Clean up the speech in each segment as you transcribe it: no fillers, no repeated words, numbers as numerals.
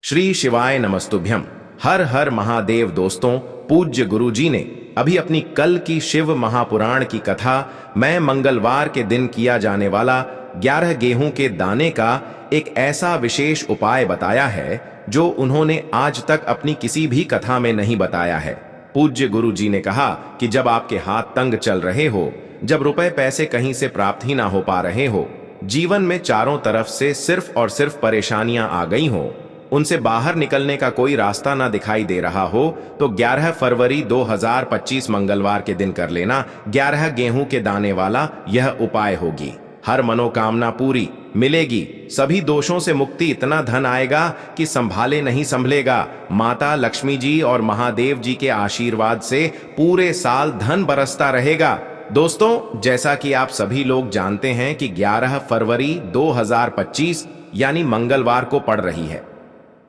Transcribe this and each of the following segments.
श्री शिवाय नमस्तुभ्यम। हर हर महादेव। दोस्तों, पूज्य गुरुजी ने अभी अपनी कल की शिव महापुराण की कथा मैं मंगलवार के दिन किया जाने वाला 11 गेहूं के दाने का एक ऐसा विशेष उपाय बताया है जो उन्होंने आज तक अपनी किसी भी कथा में नहीं बताया है। पूज्य गुरुजी ने कहा कि जब आपके हाथ तंग चल रहे हो, जब रुपए पैसे कहीं से प्राप्त ही ना हो पा रहे हो, जीवन में चारों तरफ से सिर्फ और सिर्फ परेशानियां आ गई हो, उनसे बाहर निकलने का कोई रास्ता ना दिखाई दे रहा हो, तो 11 फरवरी 2025 मंगलवार के दिन कर लेना 11 गेहूं के दाने वाला यह उपाय होगी। हर मनोकामना पूरी मिलेगी, सभी दोषों से मुक्ति, इतना धन आएगा कि संभाले नहीं संभलेगा। माता लक्ष्मी जी और महादेव जी के आशीर्वाद से पूरे साल धन बरसता रहेगा। दोस्तों, जैसा कि आप सभी लोग जानते हैं कि 11 फरवरी 2025 यानी मंगलवार को पड़ रही है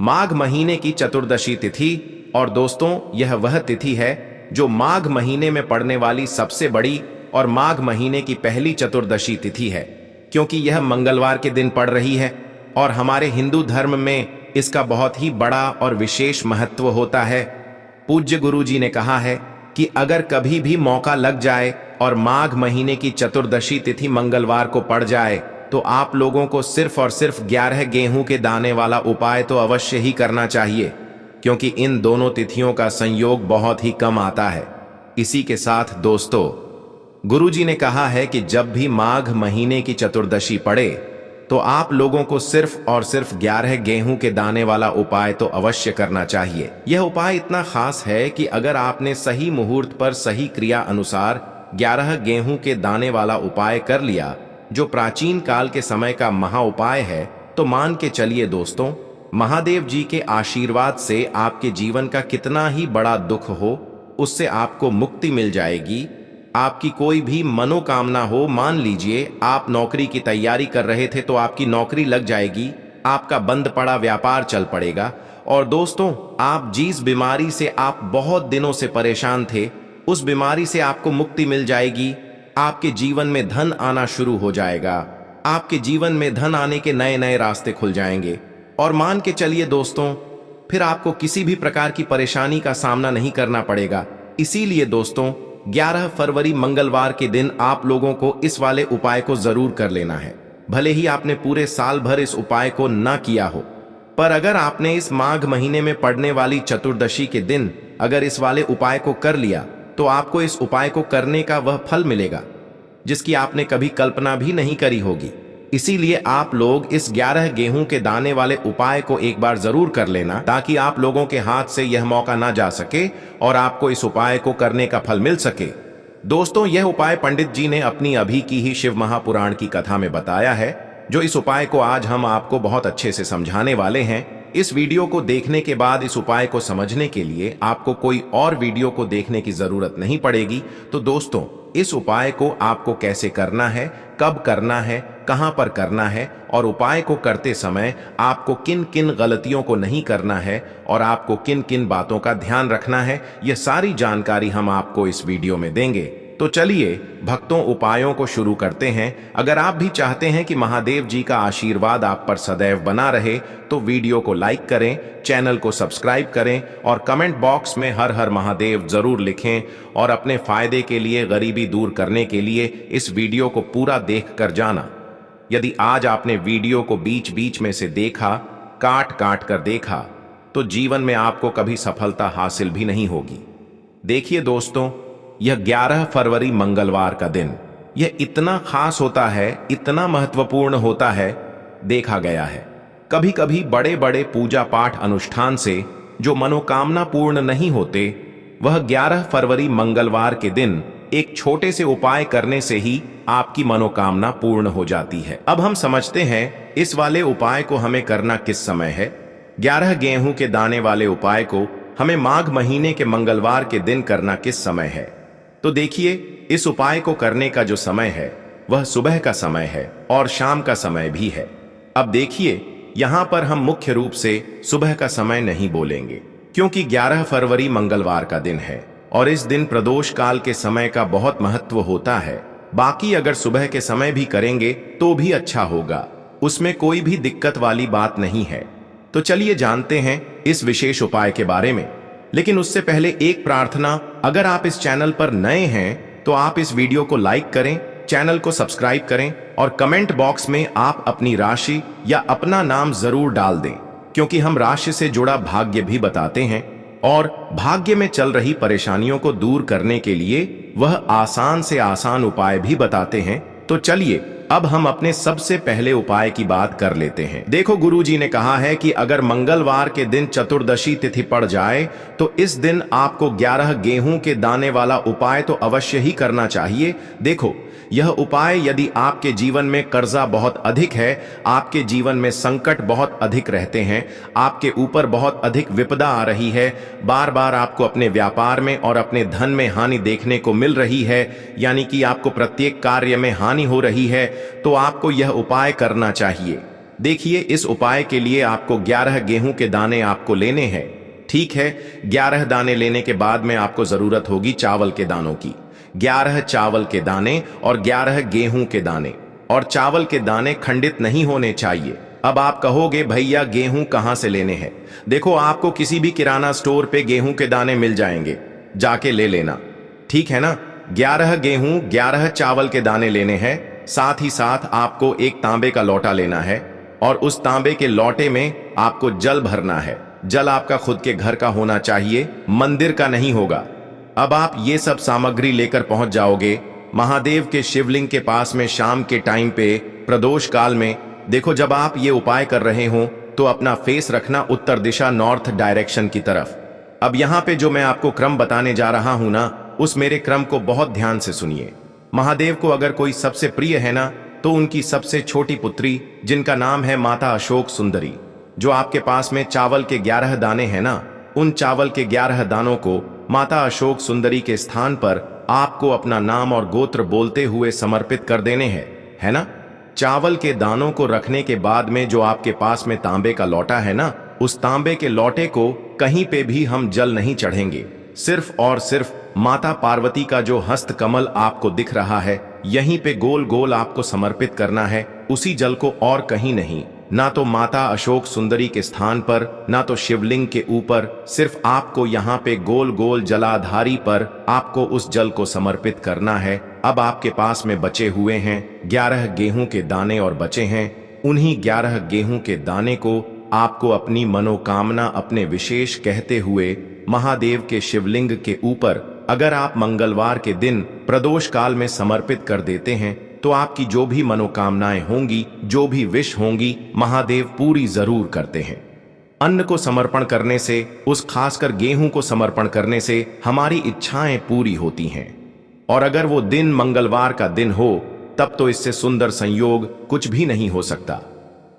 माघ महीने की चतुर्दशी तिथि। और दोस्तों, यह वह तिथि है जो माघ महीने में पड़ने वाली सबसे बड़ी और माघ महीने की पहली चतुर्दशी तिथि है, क्योंकि यह मंगलवार के दिन पड़ रही है। और हमारे हिंदू धर्म में इसका बहुत ही बड़ा और विशेष महत्व होता है। पूज्य गुरुजी ने कहा है कि अगर कभी भी मौका लग जाए और माघ महीने की चतुर्दशी तिथि मंगलवार को पड़ जाए, तो आप लोगों को सिर्फ और सिर्फ 11 गेहूं के दाने वाला उपाय तो अवश्य ही करना चाहिए, क्योंकि इन दोनों तिथियों का संयोग बहुत ही कम आता है। इसी के साथ दोस्तों, गुरुजी ने कहा है कि जब भी माघ महीने की चतुर्दशी पड़े तो आप लोगों को सिर्फ और सिर्फ 11 गेहूं के दाने वाला उपाय तो अवश्य करना चाहिए। यह उपाय इतना खास है कि अगर आपने सही मुहूर्त पर सही क्रिया अनुसार 11 गेहूं के दाने वाला उपाय कर लिया, जो प्राचीन काल के समय का महा उपाय है, तो मान के चलिए दोस्तों, महादेव जी के आशीर्वाद से आपके जीवन का कितना ही बड़ा दुख हो, उससे आपको मुक्ति मिल जाएगी। आपकी कोई भी मनोकामना हो, मान लीजिए आप नौकरी की तैयारी कर रहे थे तो आपकी नौकरी लग जाएगी, आपका बंद पड़ा व्यापार चल पड़ेगा। और दोस्तों, आप जिस बीमारी से आप बहुत दिनों से परेशान थे, उस बीमारी से आपको मुक्ति मिल जाएगी। आपके जीवन में धन आना शुरू हो जाएगा, आपके जीवन में धन आने के नए नए रास्ते खुल जाएंगे। और मान के चलिए दोस्तों, फिर आपको किसी भी प्रकार की परेशानी का सामना नहीं करना पड़ेगा। इसीलिए दोस्तों, 11 फरवरी मंगलवार के दिन आप लोगों को इस वाले उपाय को जरूर कर लेना है। भले ही आपने पूरे साल भर इस उपाय को ना किया हो, पर अगर आपने इस माघ महीने में पड़ने वाली चतुर्दशी के दिन अगर इस वाले उपाय को कर लिया, तो आपको इस उपाय को करने का वह फल मिलेगा जिसकी आपने कभी कल्पना भी नहीं करी होगी। इसीलिए आप लोग इस 11 गेहूं के दाने वाले उपाय को एक बार जरूर कर लेना, ताकि आप लोगों के हाथ से यह मौका ना जा सके और आपको इस उपाय को करने का फल मिल सके। दोस्तों, यह उपाय पंडित जी ने अपनी अभी की ही शिव महापुराण की कथा में बताया है, जो इस उपाय को आज हम आपको बहुत अच्छे से समझाने वाले हैं। इस वीडियो को देखने के बाद इस उपाय को समझने के लिए आपको कोई और वीडियो को देखने की जरूरत नहीं पड़ेगी। तो दोस्तों, इस उपाय को आपको कैसे करना है, कब करना है, कहां पर करना है, और उपाय को करते समय आपको किन किन गलतियों को नहीं करना है और आपको किन किन बातों का ध्यान रखना है, यह सारी जानकारी हम आपको इस वीडियो में देंगे। तो चलिए भक्तों, उपायों को शुरू करते हैं। अगर आप भी चाहते हैं कि महादेव जी का आशीर्वाद आप पर सदैव बना रहे, तो वीडियो को लाइक करें, चैनल को सब्सक्राइब करें और कमेंट बॉक्स में हर हर महादेव जरूर लिखें। और अपने फायदे के लिए, गरीबी दूर करने के लिए इस वीडियो को पूरा देख कर जाना। यदि आज आपने वीडियो को बीच बीच में से देखा, काट काट कर देखा, तो जीवन में आपको कभी सफलता हासिल भी नहीं होगी। देखिए दोस्तों, यह 11 फरवरी मंगलवार का दिन यह इतना खास होता है, इतना महत्वपूर्ण होता है, देखा गया है कभी कभी बड़े बड़े पूजा पाठ अनुष्ठान से जो मनोकामना पूर्ण नहीं होते, वह 11 फरवरी मंगलवार के दिन एक छोटे से उपाय करने से ही आपकी मनोकामना पूर्ण हो जाती है। अब हम समझते हैं इस वाले उपाय को हमें करना किस समय है। 11 गेहूं के दाने वाले उपाय को हमें माघ महीने के मंगलवार के दिन करना किस समय है। तो देखिए, इस उपाय को करने का जो समय है वह सुबह का समय है और शाम का समय भी है। अब देखिए, यहां पर हम मुख्य रूप से सुबह का समय नहीं बोलेंगे, क्योंकि 11 फरवरी मंगलवार का दिन है और इस दिन प्रदोष काल के समय का बहुत महत्व होता है। बाकी अगर सुबह के समय भी करेंगे तो भी अच्छा होगा, उसमें कोई भी दिक्कत वाली बात नहीं है। तो चलिए जानते हैं इस विशेष उपाय के बारे में। लेकिन उससे पहले एक प्रार्थना, अगर आप इस चैनल पर नए हैं तो आप इस वीडियो को लाइक करें, चैनल को सब्सक्राइब करें और कमेंट बॉक्स में आप अपनी राशि या अपना नाम जरूर डाल दें, क्योंकि हम राशि से जुड़ा भाग्य भी बताते हैं और भाग्य में चल रही परेशानियों को दूर करने के लिए वह आसान से आसान उपाय भी बताते हैं। तो चलिए अब हम अपने सबसे पहले उपाय की बात कर लेते हैं। देखो, गुरुजी ने कहा है कि अगर मंगलवार के दिन चतुर्दशी तिथि पड़ जाए तो इस दिन आपको 11 गेहूं के दाने वाला उपाय तो अवश्य ही करना चाहिए। देखो, यह उपाय यदि आपके जीवन में कर्जा बहुत अधिक है, आपके जीवन में संकट बहुत अधिक रहते हैं, आपके ऊपर बहुत अधिक विपदा आ रही है, बार बार आपको अपने व्यापार में और अपने धन में हानि देखने को मिल रही है, यानी कि आपको प्रत्येक कार्य में हानि हो रही है, तो आपको यह उपाय करना चाहिए। देखिए, इस उपाय के लिए आपको 11 गेहूं के दाने आपको लेने हैं। ठीक है, 11 दाने लेने के बाद में आपको जरूरत होगी चावल के दानों की। 11 चावल के दाने और 11 गेहूं के दाने, और चावल के दाने खंडित नहीं होने चाहिए। अब आप कहोगे, भैया गेहूं कहां से लेने हैं? देखो, आपको किसी भी किराना स्टोर पे गेहूं के दाने मिल जाएंगे, जाके ले लेना, ठीक है ना। 11 गेहूं 11 चावल के दाने लेने हैं। साथ ही साथ आपको एक तांबे का लोटा लेना है और उस तांबे के लोटे में आपको जल भरना है। जल आपका खुद के घर का होना चाहिए, मंदिर का नहीं होगा। अब आप ये सब सामग्री लेकर पहुंच जाओगे महादेव के शिवलिंग के पास में शाम के टाइम पे प्रदोष काल में। देखो, जब आप ये उपाय कर रहे हो तो अपना फेस रखना उत्तर दिशा, नॉर्थ डायरेक्शन की तरफ। अब यहाँ पे जो मैं आपको क्रम बताने जा रहा हूं ना, उस मेरे क्रम को बहुत ध्यान से सुनिए। महादेव को अगर कोई सबसे प्रिय है ना, तो उनकी सबसे छोटी पुत्री, जिनका नाम है माता अशोक सुंदरी, जो आपके पास में चावल के 11 दाने हैं ना, उन चावल के 11 दानों को माता अशोक सुंदरी के स्थान पर आपको अपना नाम और गोत्र बोलते हुए समर्पित कर देने हैं, है ना। चावल के दानों को रखने के बाद में जो आपके पास में तांबे का लोटा है ना, उस तांबे के लोटे को कहीं पे भी हम जल नहीं चढ़ेंगे। सिर्फ और सिर्फ माता पार्वती का जो हस्त कमल आपको दिख रहा है, यहीं पे गोल गोल आपको समर्पित करना है, उसी जल को, और कहीं नहीं। ना तो माता अशोक सुंदरी के स्थान पर, ना तो शिवलिंग के ऊपर, सिर्फ आपको यहाँ पे गोल गोल जलाधारी पर आपको उस जल को समर्पित करना है। अब आपके पास में बचे हुए हैं 11 गेहूं के दाने और बचे हैं उन्हीं 11 गेहूं के दाने को आपको अपनी मनोकामना अपने विशेष कहते हुए महादेव के शिवलिंग के ऊपर, अगर आप मंगलवार के दिन प्रदोष काल में समर्पित कर देते हैं तो आपकी जो भी मनोकामनाएं होंगी, जो भी विश होंगी, महादेव पूरी जरूर करते हैं। अन्न को समर्पण करने से, उस खासकर गेहूं को समर्पण करने से हमारी इच्छाएं पूरी होती हैं। और अगर वो दिन मंगलवार का दिन हो, तब तो इससे सुंदर संयोग कुछ भी नहीं हो सकता।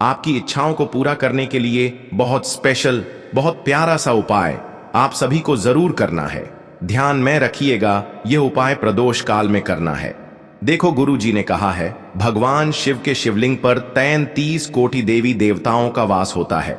आपकी इच्छाओं को पूरा करने के लिए बहुत स्पेशल, बहुत प्यारा सा उपाय आप सभी को जरूर करना है। ध्यान में रखिएगा, यह उपाय प्रदोष काल में करना है। देखो, गुरुजी ने कहा है, भगवान शिव के शिवलिंग पर 33 कोटि देवी देवताओं का वास होता है।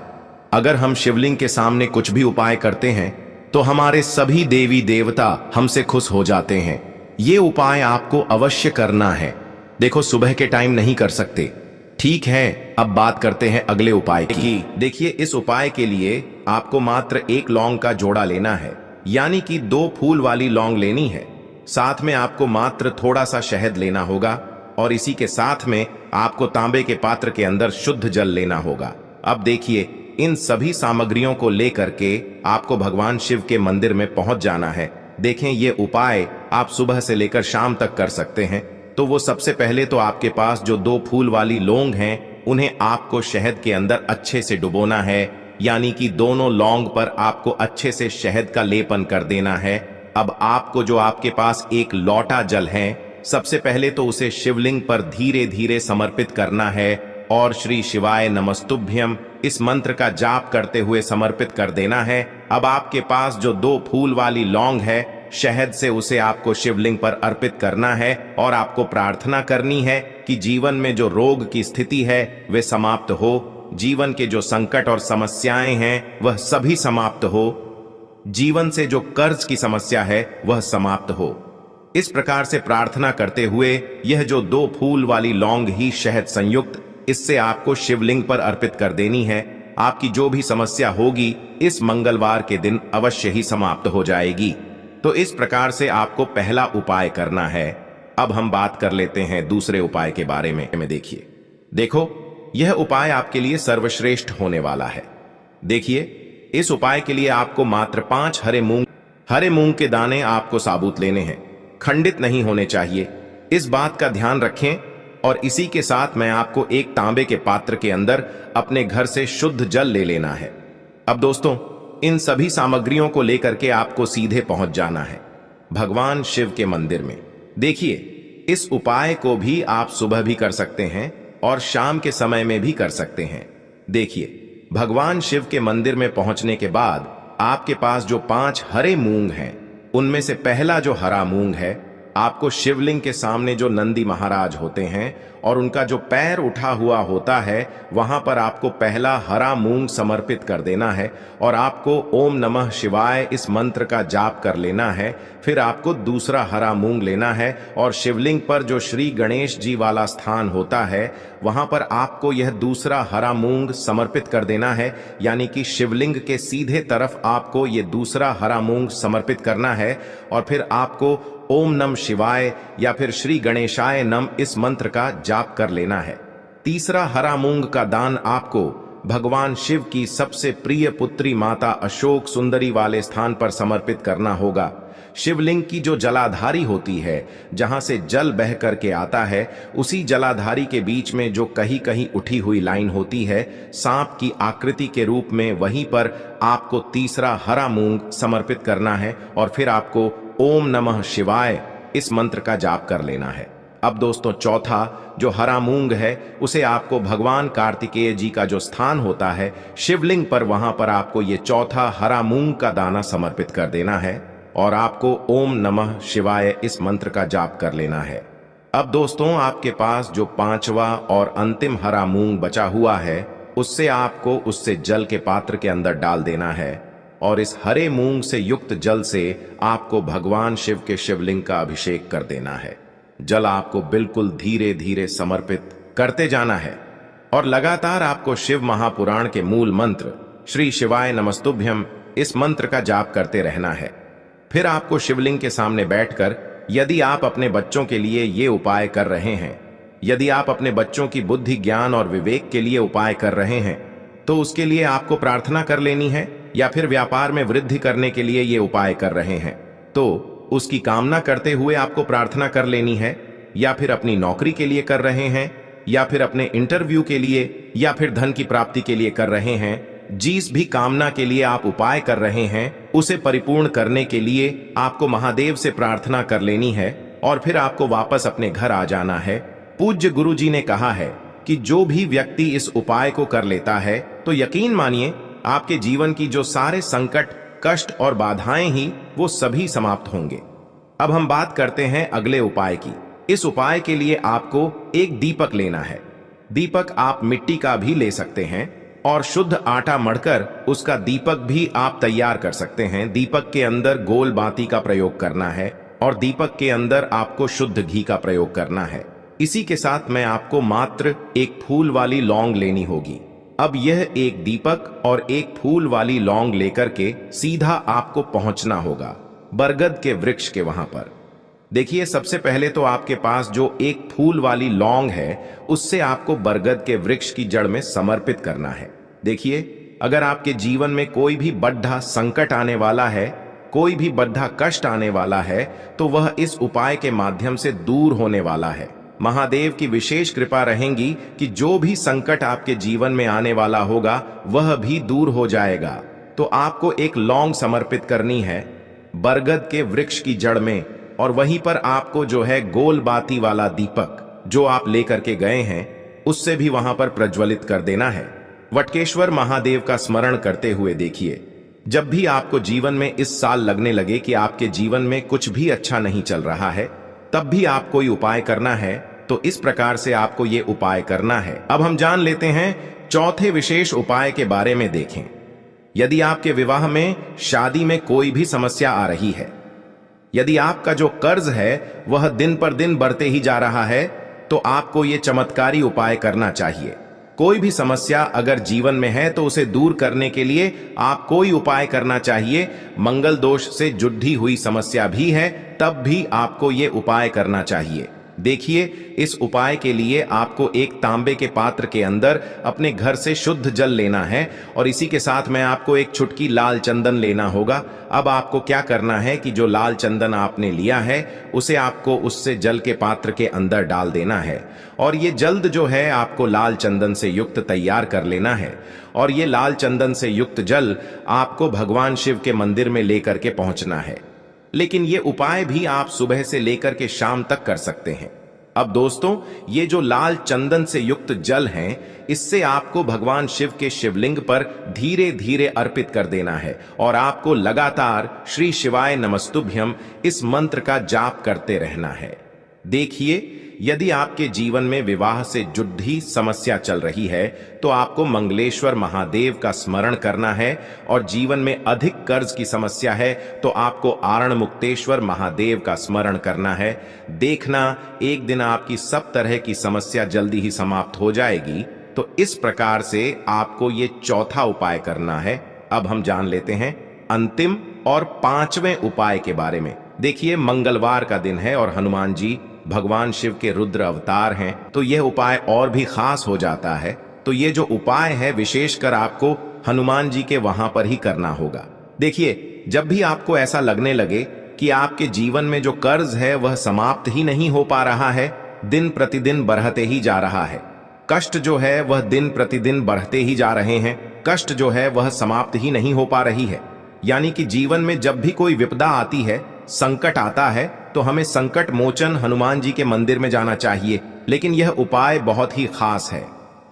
अगर हम शिवलिंग के सामने कुछ भी उपाय करते हैं तो हमारे सभी देवी देवता हमसे खुश हो जाते हैं। ये उपाय आपको अवश्य करना है। देखो, सुबह के टाइम नहीं कर सकते, ठीक है। अब बात करते हैं अगले उपाय की। देखिए, इस उपाय के लिए आपको मात्र 1 लौंग का जोड़ा लेना है, यानी कि 2 फूल वाली लौंग लेनी है। साथ में आपको मात्र थोड़ा सा शहद लेना होगा और इसी के साथ में आपको तांबे के पात्र के अंदर शुद्ध जल लेना होगा। अब देखिए, इन सभी सामग्रियों को लेकर के आपको भगवान शिव के मंदिर में पहुंच जाना है। देखें, ये उपाय आप सुबह से लेकर शाम तक कर सकते हैं। तो वो सबसे पहले तो आपके पास जो 2 फूल वाली लौंग हैं, उन्हें आपको शहद के अंदर अच्छे से डुबोना है, यानी कि दोनों लौंग पर आपको अच्छे से शहद का लेपन कर देना है। अब आपको जो आपके पास एक लोटा जल है, सबसे पहले तो उसे शिवलिंग पर धीरे धीरे समर्पित करना है और श्री शिवाय नमस्तुभ्यम इस मंत्र का जाप करते हुए समर्पित कर देना है। अब आपके पास जो 2 फूल वाली लौंग है, शहद से उसे आपको शिवलिंग पर अर्पित करना है और आपको प्रार्थना करनी है कि जीवन में जो रोग की स्थिति है वे समाप्त हो, जीवन के जो संकट और समस्याएं हैं वह सभी समाप्त हो, जीवन से जो कर्ज की समस्या है वह समाप्त हो। इस प्रकार से प्रार्थना करते हुए यह जो 2 फूल वाली लौंग ही शहद संयुक्त, इससे आपको शिवलिंग पर अर्पित कर देनी है। आपकी जो भी समस्या होगी इस मंगलवार के दिन अवश्य ही समाप्त हो जाएगी। तो इस प्रकार से आपको पहला उपाय करना है। अब हम बात कर लेते हैं दूसरे उपाय के बारे में। देखो, यह उपाय आपके लिए सर्वश्रेष्ठ होने वाला है। देखिए, इस उपाय के लिए आपको मात्र 5 हरे मूंग के दाने आपको साबुत लेने हैं, खंडित नहीं होने चाहिए। इस बात का ध्यान रखें। और इसी के साथ मैं आपको एक तांबे के पात्र के अंदर अपने घर से शुद्ध जल ले लेना है। अब दोस्तों, इन सभी सामग्रियों को लेकर के आपको सीधे पहुंच जाना है भगवान शिव के मंदिर में। देखिए, इस उपाय को भी आप सुबह भी कर सकते हैं और शाम के समय में भी कर सकते हैं। देखिए, भगवान शिव के मंदिर में पहुंचने के बाद आपके पास जो 5 हरे मूंग हैं, उनमें से पहला जो हरा मूंग है, आपको शिवलिंग के सामने जो नंदी महाराज होते हैं और उनका जो पैर उठा हुआ होता है, वहां पर आपको पहला हरा मूंग समर्पित कर देना है और आपको ओम नमः शिवाय इस मंत्र का जाप कर लेना है। फिर आपको दूसरा हरा मूंग लेना है और शिवलिंग पर जो श्री गणेश जी वाला स्थान होता है, वहां पर आपको यह दूसरा हरा मूंग समर्पित कर देना है। यानी कि शिवलिंग के सीधे तरफ आपको यह दूसरा हरा मूंग समर्पित करना है और फिर आपको ओम नम शिवाय या फिर श्री गणेशाय नम इस मंत्र का जाप कर लेना है। तीसरा हरा मूंग का दान आपको भगवान शिव की सबसे प्रिय पुत्री माता अशोक सुंदरी वाले स्थान पर समर्पित करना होगा। शिवलिंग की जो जलाधारी होती है, जहां से जल बह करके आता है, उसी जलाधारी के बीच में जो कहीं कहीं उठी हुई लाइन होती है सांप की आकृति के रूप में, वहीं पर आपको तीसरा हरा मूंग समर्पित करना है और फिर आपको ओम नमः शिवाय इस मंत्र का जाप कर लेना है। अब दोस्तों, चौथा जो हरा मूंग है, उसे आपको भगवान कार्तिकेय जी का जो स्थान होता है शिवलिंग पर, वहां पर आपको ये चौथा हरा मूंग का दाना समर्पित कर देना है और आपको ओम नमः शिवाय इस मंत्र का जाप कर लेना है। अब दोस्तों, आपके पास जो 5वां और अंतिम हरा मूंग बचा हुआ है, उससे आपको उससे जल के पात्र के अंदर डाल देना है और इस हरे मूंग से युक्त जल से आपको भगवान शिव के शिवलिंग का अभिषेक कर देना है। जल आपको बिल्कुल धीरे धीरे समर्पित करते जाना है और लगातार आपको शिव महापुराण के मूल मंत्र श्री शिवाय नमस्तुभ्यम इस मंत्र का जाप करते रहना है। फिर आपको शिवलिंग के सामने बैठकर, यदि आप अपने बच्चों के लिए ये उपाय कर रहे हैं, यदि आप अपने बच्चों की बुद्धि ज्ञान और विवेक के लिए उपाय कर रहे हैं, तो उसके लिए आपको प्रार्थना कर लेनी है। या फिर व्यापार में वृद्धि करने के लिए ये उपाय कर रहे हैं, तो उसकी कामना करते हुए आपको प्रार्थना कर लेनी है। या फिर अपनी नौकरी के लिए कर रहे हैं, या फिर अपने इंटरव्यू के लिए, या फिर धन की प्राप्ति के लिए कर रहे हैं, जिस भी कामना के लिए आप उपाय कर रहे हैं, उसे परिपूर्ण करने के लिए आपको महादेव से प्रार्थना कर लेनी है और फिर आपको वापस अपने घर आ जाना है। पूज्य गुरु जी ने कहा है कि जो भी व्यक्ति इस उपाय को कर लेता है, तो यकीन मानिए आपके जीवन की जो सारे संकट, कष्ट और बाधाएं ही वो सभी समाप्त होंगे। अब हम बात करते हैं अगले उपाय की। इस उपाय के लिए आपको एक दीपक लेना है। दीपक आप मिट्टी का भी ले सकते हैं और शुद्ध आटा मढ़कर उसका दीपक भी आप तैयार कर सकते हैं। दीपक के अंदर गोल बाती का प्रयोग करना है और दीपक के अंदर आपको शुद्ध घी का प्रयोग करना है। इसी के साथ में आपको मात्र एक फूल वाली लौंग लेनी होगी। अब यह एक दीपक और एक फूल वाली लौंग लेकर के सीधा आपको पहुंचना होगा बरगद के वृक्ष के वहां पर। देखिए, सबसे पहले तो आपके पास जो एक फूल वाली लौंग है, उससे आपको बरगद के वृक्ष की जड़ में समर्पित करना है। देखिए, अगर आपके जीवन में कोई भी बड़ा संकट आने वाला है, कोई भी बड़ा कष्ट आने वाला है, तो वह इस उपाय के माध्यम से दूर होने वाला है। महादेव की विशेष कृपा रहेगी कि जो भी संकट आपके जीवन में आने वाला होगा वह भी दूर हो जाएगा। तो आपको एक लौंग समर्पित करनी है बरगद के वृक्ष की जड़ में और वहीं पर आपको जो है गोल बाती वाला दीपक जो आप लेकर के गए हैं, उससे भी वहां पर प्रज्वलित कर देना है। वटकेश्वर महादेव का स्मरण करते हुए देखिए, जब भी आपको जीवन में इस साल लगने लगे कि आपके जीवन में कुछ भी अच्छा नहीं चल रहा है, तब भी आप कोई उपाय करना है, तो इस प्रकार से आपको ये उपाय करना है। अब हम जान लेते हैं चौथे विशेष उपाय के बारे में। देखें, यदि आपके विवाह में, शादी में कोई भी समस्या आ रही है, यदि आपका जो कर्ज है वह दिन पर दिन बढ़ते ही जा रहा है, तो आपको ये चमत्कारी उपाय करना चाहिए। कोई भी समस्या अगर जीवन में है तो उसे दूर करने के लिए आप कोई उपाय करना चाहिए। मंगल दोष से जुड़ी हुई समस्या भी है तब भी आपको ये उपाय करना चाहिए। देखिए, इस उपाय के लिए आपको एक तांबे के पात्र के अंदर अपने घर से शुद्ध जल लेना है और इसी के साथ में आपको एक चुटकी लाल चंदन लेना होगा। अब आपको क्या करना है कि जो लाल चंदन आपने लिया है उसे आपको उससे जल के पात्र के अंदर डाल देना है और ये जल्द जो है आपको लाल चंदन से युक्त तैयार कर लेना है। और ये लाल चंदन से युक्त जल आपको भगवान शिव के मंदिर में लेकर के पहुंचना है। लेकिन ये उपाय भी आप सुबह से लेकर के शाम तक कर सकते हैं। अब दोस्तों, ये जो लाल चंदन से युक्त जल है, इससे आपको भगवान शिव के शिवलिंग पर धीरे धीरे अर्पित कर देना है और आपको लगातार श्री शिवाय नमस्तुभ्यम इस मंत्र का जाप करते रहना है। देखिए, यदि आपके जीवन में विवाह से जुड़ी समस्या चल रही है तो आपको मंगलेश्वर महादेव का स्मरण करना है और जीवन में अधिक कर्ज की समस्या है तो आपको आरण मुक्तेश्वर महादेव का स्मरण करना है। देखना, एक दिन आपकी सब तरह की समस्या जल्दी ही समाप्त हो जाएगी। तो इस प्रकार से आपको ये चौथा उपाय करना है। अब हम जान लेते हैं अंतिम और पांचवें उपाय के बारे में। देखिए, मंगलवार का दिन है और हनुमान जी भगवान शिव के रुद्र अवतार हैं, तो यह उपाय और भी खास हो जाता है। तो ये जो उपाय है विशेषकर आपको हनुमान जी के वहां पर ही करना होगा। देखिए, जब भी आपको ऐसा लगने लगे कि आपके जीवन में जो कर्ज है वह समाप्त ही नहीं हो पा रहा है, दिन प्रतिदिन बढ़ते ही जा रहा है, कष्ट जो है वह दिन प्रतिदिन बढ़ते ही जा रहे हैं, कष्ट जो है वह समाप्त ही नहीं हो पा रही है, यानी कि जीवन में जब भी कोई विपदा आती है, संकट आता है, तो हमें संकट मोचन हनुमान जी के मंदिर में जाना चाहिए। लेकिन यह उपाय बहुत ही खास है।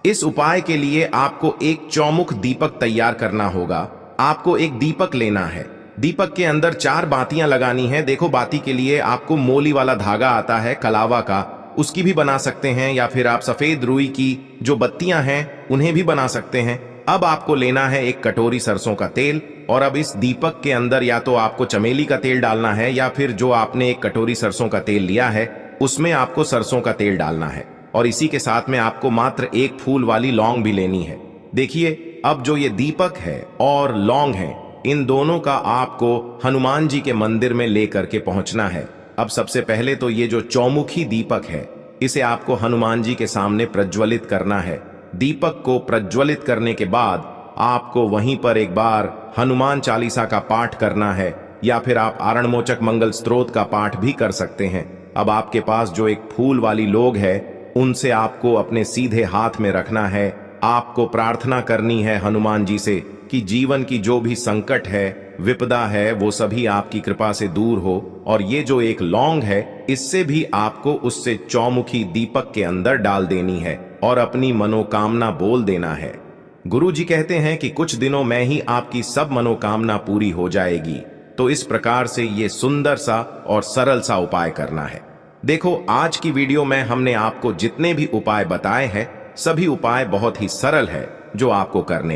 इस उपाय के लिए आपको एक चौमुख दीपक तैयार करना होगा। आपको एक दीपक लेना है, दीपक के अंदर 4 बातियां लगानी है। देखो, बाती के लिए आपको मोली वाला धागा आता है कलावा का, उसकी भी बना सकते हैं, या फिर आप सफेद रुई की जो बत्तियां हैं उन्हें भी बना सकते हैं। अब आपको लेना है एक कटोरी सरसों का तेल और अब इस दीपक के अंदर या तो आपको चमेली का तेल डालना है या फिर जो आपने एक कटोरी सरसों का तेल लिया है उसमें आपको सरसों का तेल डालना है और इसी के साथ में आपको मात्र एक फूल वाली लौंग भी लेनी है। देखिए, अब जो ये दीपक है और लौंग है, इन दोनों का आपको हनुमान जी के मंदिर में लेकर के पहुंचना है। अब सबसे पहले तो ये जो चौमुखी दीपक है इसे आपको हनुमान जी के सामने प्रज्वलित करना है। दीपक को प्रज्वलित करने के बाद आपको वहीं पर एक बार हनुमान चालीसा का पाठ करना है या फिर आप आरणमोचक मंगल स्तोत्र का पाठ भी कर सकते हैं। अब आपके पास जो एक फूल वाली लोग है उनसे आपको अपने सीधे हाथ में रखना है। आपको प्रार्थना करनी है हनुमान जी से कि जीवन की जो भी संकट है, विपदा है, वो सभी आपकी कृपा से दूर हो। और ये जो एक लौंग है इससे भी आपको उससे चौमुखी दीपक के अंदर डाल देनी है और अपनी मनोकामना बोल देना है। गुरु जी कहते हैं कि कुछ दिनों में ही आपकी सब मनोकामना पूरी हो जाएगी। तो इस प्रकार से ये सुंदर सा और सरल सा उपाय करना है। देखो, आज की वीडियो में हमने आपको जितने भी उपाय बताए हैं सभी उपाय बहुत ही सरल है जो आपको करने हैं।